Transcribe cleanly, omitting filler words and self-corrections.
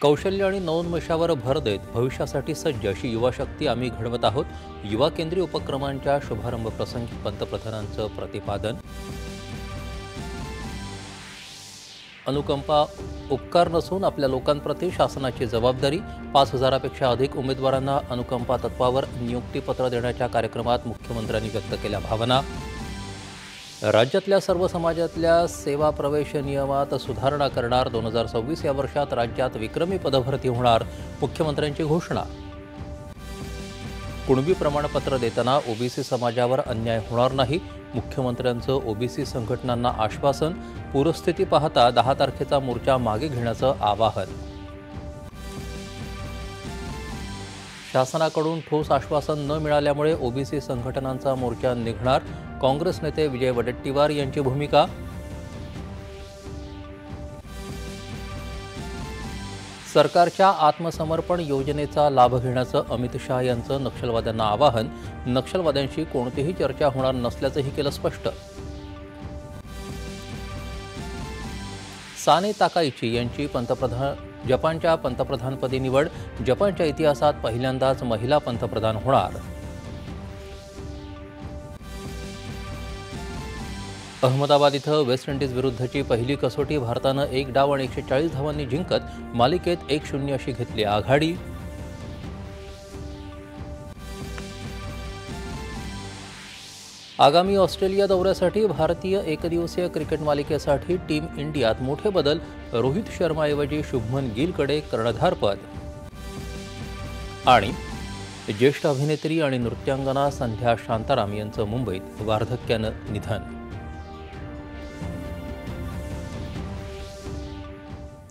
कौशल्य आणि नवोन्मेषावर भर देत भविष्यासाठी सज्ज अशी युवा शक्ती आम्ही घडवत आहोत. युवा केंद्रीय उपक्रमांच्या शुभारंभ प्रसंगी पंतप्रधानांचं प्रतिपादन. अनुकंपा उपकार नसून आपल्या लोकांप्रती शासनाची जबाबदारी. 5,000पेक्षा अधिक उमेदवारांना अनुकंपा तत्वावर नियुक्तीपत्र देण्याच्या कार्यक्रमात मुख्यमंत्र्यांनी व्यक्त केल्या भावना. राज्यातल्या सर्व समाजातल्या सेवा प्रवेश नियमात सुधारणा करणार. 2026 या वर्षात राज्यात विक्रमी पदभरती होणार. मुख्यमंत्र्यांची घोषणा. कुणबी प्रमाणपत्र देताना ओबीसी समाजावर अन्याय होणार नाही. मुख्यमंत्र्यांचं ओबीसी संघटनांना आश्वासन. पूरस्थिती पाहता 10 तारखेचा मोर्चा मागे घेण्याचं आवाहन. शासनाकडून ठोस आश्वासन न मिळाल्यामुळे ओबीसी संघटनांचा मोर्चा निघणार. काँग्रेस नेते विजय वडेट्टीवार यांची भूमिका. सरकारच्या आत्मसमर्पण योजनेचा लाभ घेण्याचं अमित शाह यांचं नक्षलवाद्यांना आवाहन. नक्षलवाद्यांशी कोणतीही चर्चा होणार नसल्याचंही केलं स्पष्ट. साने ताकाइची यांची जपानच्या पंतप्रधानपदी निवड. जपानच्या इतिहासात पहिल्यांदाच महिला पंतप्रधान होणार. अहमदाबाद इथं वेस्ट इंडिज विरुद्धची पहिली कसोटी भारतानं 1 डाव आणि 140 धावांनी जिंकत मालिकेत 1-0 अशी घेतली आघाडी. आगामी ऑस्ट्रेलिया दौऱ्यासाठी भारतीय एकदिवसीय क्रिकेट मालिकेसाठी टीम इंडियात मोठे बदल. रोहित शर्माऐवजी शुभमन गिलकडे कर्णधारपद. आणि ज्येष्ठ अभिनेत्री आणि नृत्यांगना संध्या शांताराम यांचं मुंबईत वार्धक्यानं निधन.